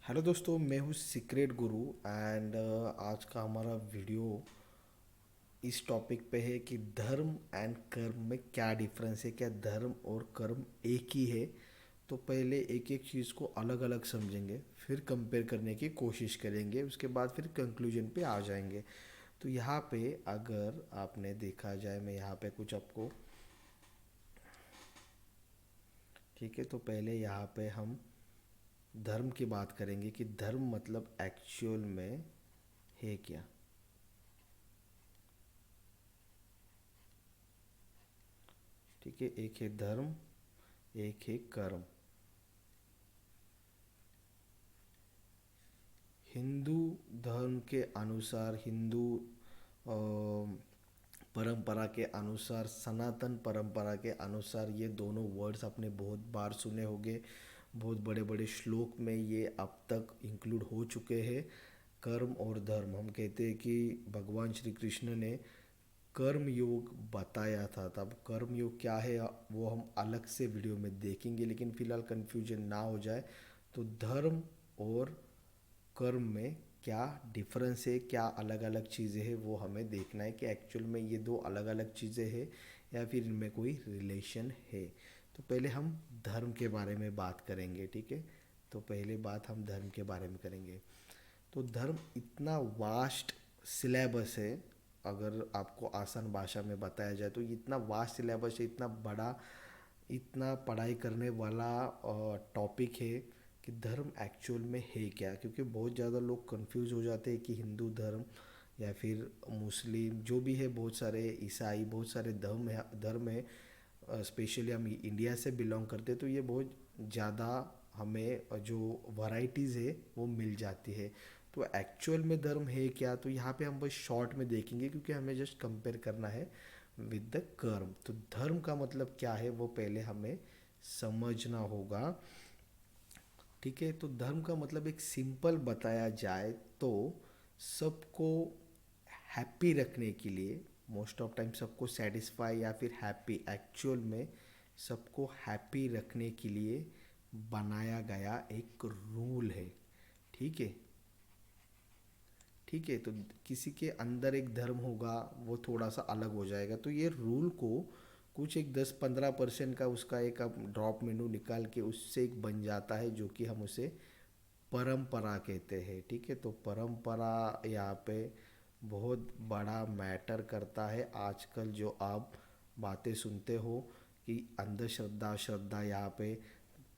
Hello दोस्तों, मैं हूँ सीक्रेट गुरु एंड आज का हमारा वीडियो इस टॉपिक पे है कि धर्म एंड कर्म में क्या डिफरेंस है। क्या धर्म और कर्म एक ही है? तो पहले एक एक चीज़ को अलग अलग समझेंगे, फिर कंपेयर करने की कोशिश करेंगे, उसके बाद फिर कंक्लूजन पे आ जाएंगे। तो यहाँ पे अगर आपने देखा जाए, मैं यहाँ पे कुछ आपको, ठीक है, तो पहले यहाँ पे हम धर्म की बात करेंगे कि धर्म मतलब एक्चुअल में है क्या। ठीक है, एक है धर्म, एक है कर्म। हिंदू धर्म के अनुसार, हिंदू परंपरा के अनुसार, सनातन परंपरा के अनुसार, ये दोनों वर्ड्स आपने बहुत बार सुने होंगे। बहुत बड़े बड़े श्लोक में ये अब तक इंक्लूड हो चुके हैं। कर्म और धर्म, हम कहते हैं कि भगवान श्री कृष्ण ने कर्म योग बताया था। तब कर्म योग क्या है वो हम अलग से वीडियो में देखेंगे, लेकिन फिलहाल कन्फ्यूजन ना हो जाए तो धर्म और कर्म में क्या डिफरेंस है, क्या अलग अलग चीज़ें हैं, वो हमें देखना है कि एक्चुअल में ये दो अलग अलग चीज़ें हैं या फिर इनमें कोई रिलेशन है। तो पहले हम धर्म के बारे में बात करेंगे, ठीक है। तो पहले बात हम धर्म के बारे में करेंगे। तो धर्म इतना वास्ट सिलेबस है। अगर आपको आसान भाषा में बताया जाए तो ये इतना वास्ट सिलेबस है, इतना बड़ा, इतना पढ़ाई करने वाला टॉपिक है कि धर्म एक्चुअल में है क्या। क्योंकि बहुत ज़्यादा लोग कंफ्यूज हो जाते हैं कि हिंदू धर्म या फिर मुस्लिम जो भी है, बहुत सारे ईसाई, बहुत सारे धर्म है। स्पेशली हम इंडिया से बिलोंग करते हैं तो ये बहुत ज़्यादा हमें जो वैरायटीज़ है वो मिल जाती है। तो एक्चुअल में धर्म है क्या, तो यहाँ पे हम बस शॉर्ट में देखेंगे क्योंकि हमें जस्ट कंपेयर करना है विद द कर्म। तो धर्म का मतलब क्या है वो पहले हमें समझना होगा, ठीक है। तो धर्म का मतलब एक सिंपल बताया जाए तो सबको हैप्पी रखने के लिए, मोस्ट ऑफ टाइम सबको सेटिस्फाई या फिर हैप्पी, एक्चुअल में सबको हैप्पी रखने के लिए बनाया गया एक रूल है, ठीक है। ठीक है, तो किसी के अंदर एक धर्म होगा वो थोड़ा सा अलग हो जाएगा, तो ये रूल को कुछ एक 10-15% का उसका एक आप ड्रॉप मेनू निकाल के उससे एक बन जाता है जो कि हम उसे परंपरा कहते हैं, ठीक है। तो परंपरा यहाँ पे बहुत बड़ा मैटर करता है। आजकल जो आप बातें सुनते हो कि अंधश्रद्धा श्रद्धा, यहाँ पे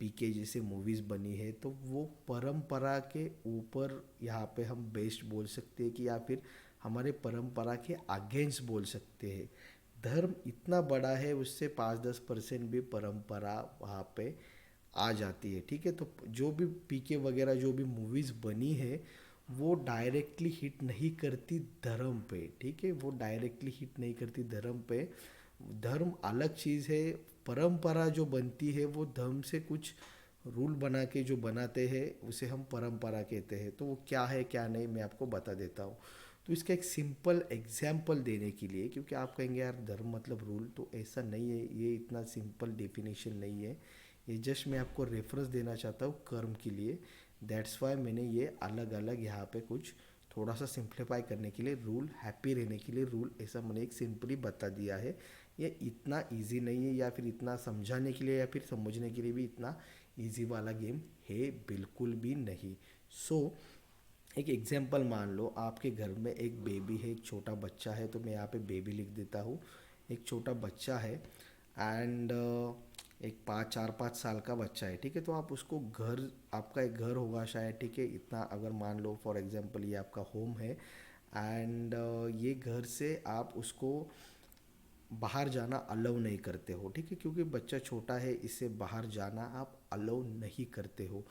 पीके जैसे मूवीज़ बनी है, तो वो परंपरा के ऊपर यहाँ पे हम बेस्ट बोल सकते हैं कि या फिर हमारे परंपरा के अगेंस्ट बोल सकते हैं। धर्म इतना बड़ा है, उससे 5-10% भी परंपरा वहाँ पे आ जाती है, ठीक है। तो जो भी पीके वगैरह जो भी मूवीज़ बनी है वो डायरेक्टली हिट नहीं करती धर्म पे, ठीक है। वो डायरेक्टली हिट नहीं करती धर्म पे। धर्म अलग चीज़ है। परंपरा जो बनती है वो धर्म से कुछ रूल बना के जो बनाते हैं उसे हम परंपरा कहते हैं। तो वो क्या है क्या नहीं मैं आपको बता देता हूँ। तो इसका एक सिंपल एग्जाम्पल देने के लिए, क्योंकि आप कहेंगे यार धर्म मतलब रूल, तो ऐसा नहीं है, ये इतना सिंपल डेफिनेशन नहीं है। ये जस्ट मैं आपको रेफरेंस देना चाहता हूँ कर्म के लिए। दैट्स वाई मैंने ये अलग अलग यहाँ पे कुछ थोड़ा सा सिंप्लीफाई करने के लिए रूल, हैप्पी रहने के लिए रूल, ऐसा मैंने एक सिंपली बता दिया है। ये इतना इजी नहीं है, या फिर इतना समझाने के लिए या फिर समझने के लिए भी इतना इजी वाला गेम है बिल्कुल भी नहीं। सो एक एग्जांपल मान लो, आपके घर में एक बेबी है, एक छोटा बच्चा है, तो मैं यहाँ पे बेबी लिख देता हूँ। एक छोटा बच्चा है एंड एक 4-5 साल का बच्चा है, ठीक है। तो आप उसको घर, आपका एक घर होगा शायद, ठीक है, इतना अगर मान लो फॉर एग्जांपल ये आपका होम है एंड ये घर से आप उसको बाहर जाना अलाउ नहीं करते हो, ठीक है, क्योंकि बच्चा छोटा है, इससे बाहर जाना आप अलाउ नहीं करते हो।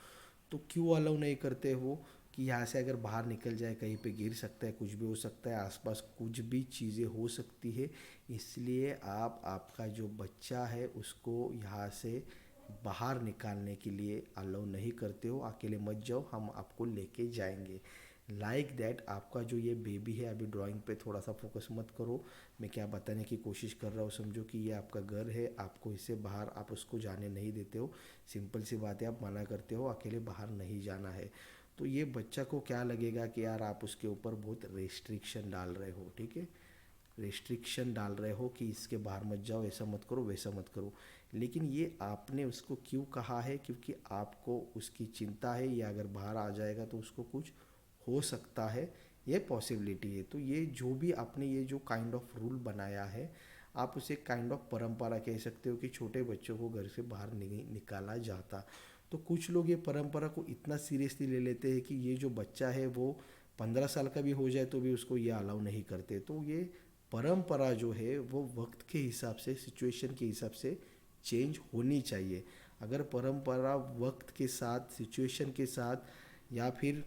तो क्यों अलाउ नहीं करते हो कि यहाँ से अगर बाहर निकल जाए कहीं पे गिर सकता है, कुछ भी हो सकता है, आसपास कुछ भी चीज़ें हो सकती है, इसलिए आप आपका जो बच्चा है उसको यहाँ से बाहर निकालने के लिए अलाउ नहीं करते हो। अकेले मत जाओ, हम आपको लेके जाएंगे। लाइक दैट आपका जो ये बेबी है, अभी ड्राइंग पे थोड़ा सा फोकस मत करो, मैं क्या बताने की कोशिश कर रहा हूँ समझो कि ये आपका घर है, आपको इससे बाहर आप उसको जाने नहीं देते हो। सिंपल सी बात है, आप मना करते हो, अकेले बाहर नहीं जाना है। तो ये बच्चा को क्या लगेगा कि यार आप उसके ऊपर बहुत रेस्ट्रिक्शन डाल रहे हो, ठीक है, रेस्ट्रिक्शन डाल रहे हो कि इसके बाहर मत जाओ, ऐसा मत करो, वैसा मत करो। लेकिन ये आपने उसको क्यों कहा है? क्योंकि आपको उसकी चिंता है, या अगर बाहर आ जाएगा तो उसको कुछ हो सकता है, ये पॉसिबिलिटी है। तो ये जो भी आपने ये जो काइंड ऑफ रूल बनाया है, आप उसे काइंड ऑफ परंपरा कह सकते हो कि छोटे बच्चों को घर से बाहर नहीं निकाला जाता। तो कुछ लोग ये परंपरा को इतना सीरियसली ले लेते हैं कि ये जो बच्चा है वो 15 साल का भी हो जाए तो भी उसको ये अलाउ नहीं करते। तो ये परंपरा जो है वो वक्त के हिसाब से, सिचुएशन के हिसाब से चेंज होनी चाहिए। अगर परंपरा वक्त के साथ, सिचुएशन के साथ, या फिर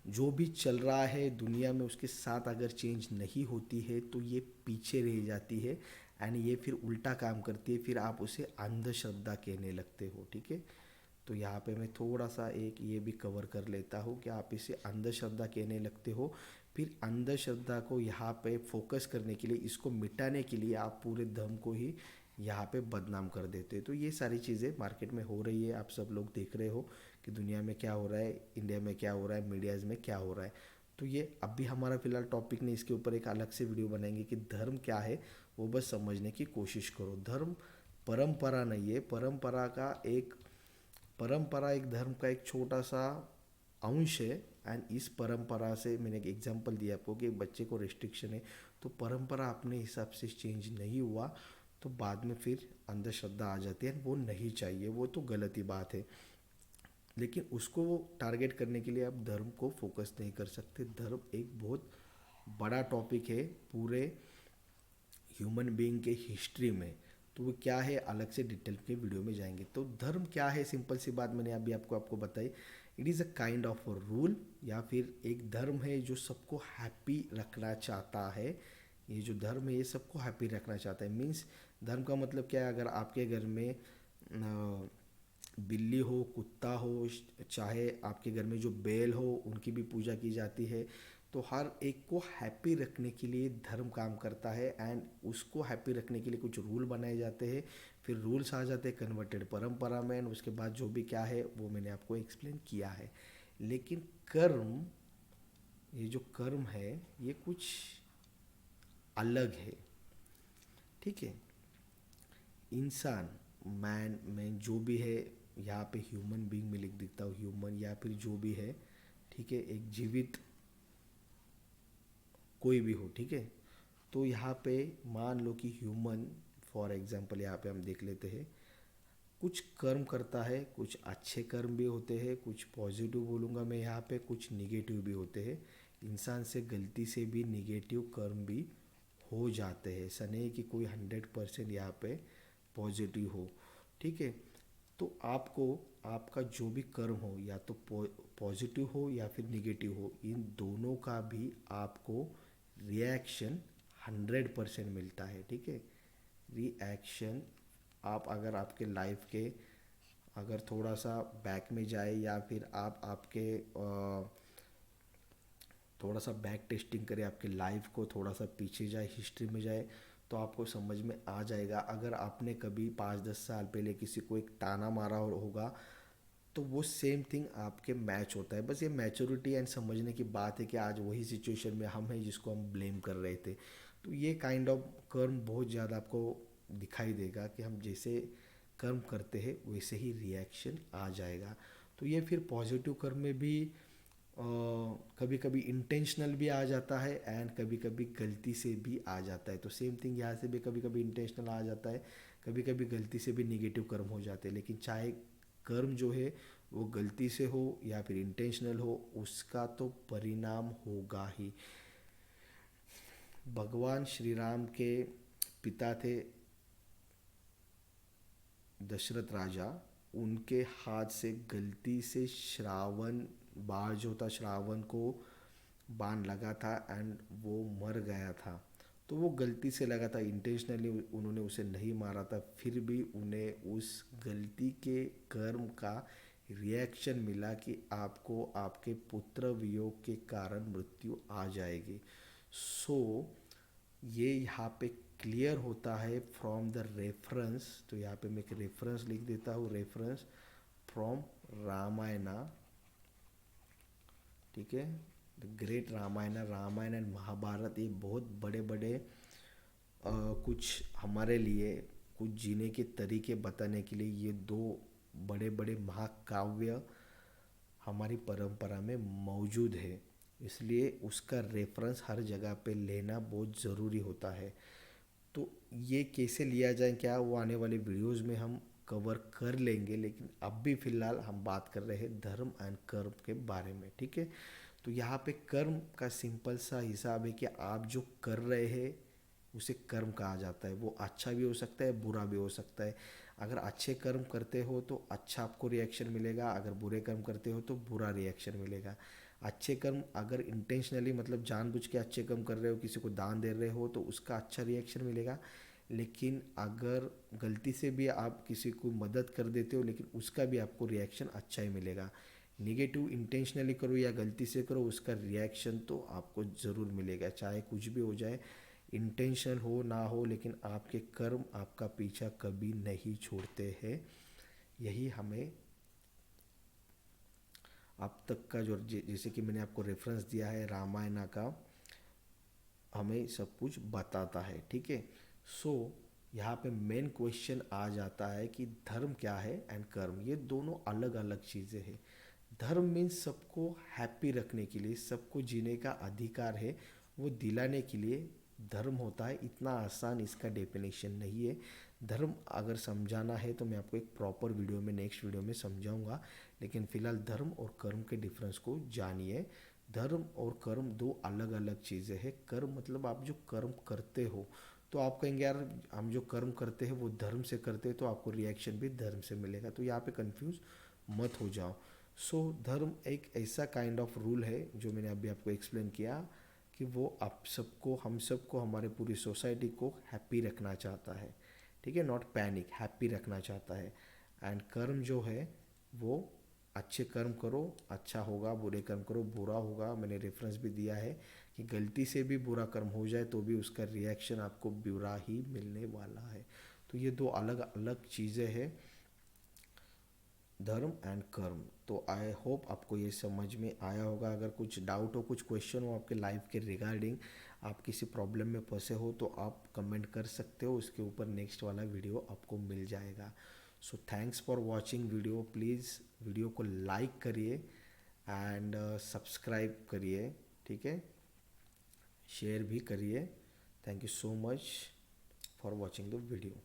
जो भी चल रहा है दुनिया में उसके साथ अगर चेंज नहीं होती है तो ये पीछे रह जाती है, एंड ये फिर उल्टा काम करती है, फिर आप उसे अंधश्रद्धा कहने लगते हो, ठीक है। तो यहाँ पे मैं थोड़ा सा एक ये भी कवर कर लेता हूँ कि आप इसे अंधश्रद्धा कहने लगते हो। फिर अंधश्रद्धा को यहाँ पे फोकस करने के लिए, इसको मिटाने के लिए आप पूरे धर्म को ही यहाँ पे बदनाम कर देते हो। तो ये सारी चीज़ें मार्केट में हो रही है, आप सब लोग देख रहे हो कि दुनिया में क्या हो रहा है, इंडिया में क्या हो रहा है, मीडियाज़ में क्या हो रहा है। तो ये अभी हमारा फिलहाल टॉपिक नहीं, इसके ऊपर एक अलग से वीडियो बनाएंगे कि धर्म क्या है, वो बस समझने की कोशिश करो। धर्म परंपरा नहीं है, परंपरा एक धर्म का एक छोटा सा अंश है। एंड इस परंपरा से मैंने एक एग्जांपल दिया आपको कि एक बच्चे को रिस्ट्रिक्शन है, तो परंपरा अपने हिसाब से चेंज नहीं हुआ तो बाद में फिर अंधश्रद्धा आ जाती है, वो नहीं चाहिए, वो तो गलत ही बात है। लेकिन उसको टारगेट करने के लिए आप धर्म को फोकस नहीं कर सकते। धर्म एक बहुत बड़ा टॉपिक है पूरे ह्यूमन बीइंग के हिस्ट्री में। तो वो क्या है, अलग से डिटेल के वीडियो में जाएंगे। तो धर्म क्या है, सिंपल सी बात मैंने अभी आपको बताई। It is a kind of rule, या फिर एक धर्म है जो सबको हैप्पी रखना चाहता है। ये जो धर्म है ये सबको हैप्पी रखना चाहता है। मीन्स धर्म का मतलब क्या है, अगर आपके घर में बिल्ली हो, कुत्ता हो, चाहे आपके घर में जो बैल हो उनकी भी पूजा की जाती है। तो हर एक को हैप्पी रखने के लिए धर्म काम करता है, एंड उसको हैप्पी रखने के लिए कुछ रूल बनाए जाते हैं। फिर रूल्स आ जाते हैं कन्वर्टेड परंपरा में, एंड उसके बाद जो भी क्या है वो मैंने आपको एक्सप्लेन किया है। लेकिन कर्म, ये जो कर्म है ये कुछ अलग है, ठीक है। इंसान, मैन में जो भी है, यहाँ पे ह्यूमन बीइंग में लिख देता हूँ, ह्यूमन या फिर जो भी है, ठीक है, एक जीवित कोई भी हो, ठीक है। तो यहाँ पे मान लो कि ह्यूमन, फॉर एग्जांपल यहाँ पे हम देख लेते हैं, कुछ कर्म करता है, कुछ अच्छे कर्म भी होते हैं, कुछ पॉजिटिव बोलूँगा मैं यहाँ पे, कुछ निगेटिव भी होते हैं। इंसान से गलती से भी निगेटिव कर्म भी हो जाते हैं, ऐसा नहीं कि कोई 100% यहाँ पे पॉजिटिव हो, ठीक है। तो आपको, आपका जो भी कर्म हो, या तो पॉजिटिव हो या फिर निगेटिव हो, इन दोनों का भी आपको रिएक्शन 100% मिलता है, ठीक है। रिएक्शन, आप अगर आपके लाइफ के, अगर थोड़ा सा बैक में जाए, या फिर आप आपके थोड़ा सा बैक टेस्टिंग करें, आपके लाइफ को थोड़ा सा पीछे जाए, हिस्ट्री में जाए, तो आपको समझ में आ जाएगा। अगर आपने कभी 5-10 साल पहले किसी को एक ताना मारा होगा, तो वो सेम थिंग आपके मैच होता है। बस ये मैच्योरिटी एंड समझने की बात है कि आज वही सिचुएशन में हम हैं जिसको हम ब्लेम कर रहे थे। तो ये काइंड ऑफ कर्म बहुत ज़्यादा आपको दिखाई देगा कि हम जैसे कर्म करते हैं वैसे ही रिएक्शन आ जाएगा। तो ये फिर पॉजिटिव कर्म में भी कभी कभी इंटेंशनल भी आ जाता है, एंड कभी कभी गलती से भी आ जाता है। तो सेम थिंग यहाँ से भी कभी कभी इंटेंशनल आ जाता है, कभी कभी गलती से भी निगेटिव कर्म हो जाते हैं। लेकिन चाहे कर्म जो है वो गलती से हो या फिर इंटेंशनल हो, उसका तो परिणाम होगा ही। भगवान श्री राम के पिता थे दशरथ राजा, उनके हाथ से गलती से श्रावण, बाण जो था श्रावण को बाण लगा था, एंड वो मर गया था। तो वो गलती से लगा था, इंटेंशनली उन्होंने उसे नहीं मारा था, फिर भी उन्हें उस गलती के कर्म का रिएक्शन मिला कि आपको आपके पुत्र वियोग के कारण मृत्यु आ जाएगी। सो ये यहाँ पे क्लियर होता है फ्रॉम द रेफरेंस। तो यहाँ पे मैं एक रेफरेंस लिख देता हूँ, रेफरेंस फ्रॉम रामायणा, ठीक है। The great Ramayan and Mahabharat, ये बहुत बड़े बड़े कुछ हमारे लिए कुछ जीने के तरीके बताने के लिए ये दो बड़े बड़े महाकाव्य हमारी परंपरा में मौजूद है। इसलिए उसका रेफरेंस हर जगह पे लेना बहुत ज़रूरी होता है। तो ये कैसे लिया जाए क्या, वो आने वाले वीडियोस में हम कवर कर लेंगे, लेकिन अब भी फिलहाल हम बात कर रहे हैं धर्म एंड कर्म के बारे में, ठीक है। तो यहाँ पे कर्म का सिंपल सा हिसाब है कि आप जो कर रहे हैं उसे कर्म कहा जाता है। वो अच्छा भी हो सकता है, बुरा भी हो सकता है। अगर अच्छे कर्म करते हो तो अच्छा आपको रिएक्शन मिलेगा, अगर बुरे कर्म करते हो तो बुरा रिएक्शन मिलेगा। अच्छे कर्म अगर इंटेंशनली मतलब जानबूझ के अच्छे कर्म कर रहे हो, किसी को दान दे रहे हो तो उसका अच्छा रिएक्शन मिलेगा। लेकिन अगर गलती से भी आप किसी को मदद कर देते हो लेकिन उसका भी आपको रिएक्शन अच्छा ही मिलेगा। निगेटिव इंटेंशनली करो या गलती से करो, उसका रिएक्शन तो आपको ज़रूर मिलेगा, चाहे कुछ भी हो जाए, इंटेंशन हो ना हो, लेकिन आपके कर्म आपका पीछा कभी नहीं छोड़ते हैं। यही हमें अब तक का जो जैसे कि मैंने आपको रेफरेंस दिया है रामायण का, हमें सब कुछ बताता है, ठीक है। सो यहाँ पे मेन क्वेश्चन आ जाता है कि धर्म क्या है एंड कर्म, ये दोनों अलग अलग चीज़ें हैं। धर्म मीन्स सबको हैप्पी रखने के लिए, सबको जीने का अधिकार है, वो दिलाने के लिए धर्म होता है। इतना आसान इसका डेफिनेशन नहीं है। धर्म अगर समझाना है तो मैं आपको एक प्रॉपर वीडियो में नेक्स्ट वीडियो में समझाऊंगा, लेकिन फिलहाल धर्म और कर्म के डिफरेंस को जानिए। धर्म और कर्म दो अलग अलग चीज़ें हैं। कर्म मतलब आप जो कर्म करते हो, तो आप कहेंगे यार हम जो कर्म करते हैं वो धर्म से करते हैं तो आपको रिएक्शन भी धर्म से मिलेगा, तो यहाँ पे कंफ्यूज मत हो जाओ। सो धर्म एक ऐसा काइंड ऑफ रूल है जो मैंने अभी आपको एक्सप्लेन किया कि वो आप सबको, हम सबको, हमारे पूरी सोसाइटी को हैप्पी रखना चाहता है, ठीक है, नॉट पैनिक, हैप्पी रखना चाहता है। एंड कर्म जो है वो अच्छे कर्म करो अच्छा होगा, बुरे कर्म करो बुरा होगा। मैंने रेफरेंस भी दिया है कि गलती से भी बुरा कर्म हो जाए तो भी उसका रिएक्शन आपको बुरा ही मिलने वाला है। तो ये दो अलग अलग चीज़ें हैं, धर्म एंड कर्म। तो आई होप आपको ये समझ में आया होगा। अगर कुछ डाउट हो, कुछ क्वेश्चन हो आपके लाइफ के रिगार्डिंग, आप किसी प्रॉब्लम में फंसे हो तो आप कमेंट कर सकते हो, उसके ऊपर नेक्स्ट वाला वीडियो आपको मिल जाएगा। So thanks for watching video. Please video को लाइक करिए एंड सब्सक्राइब करिए, ठीक है, शेयर भी करिए। Thank you so much for watching the video.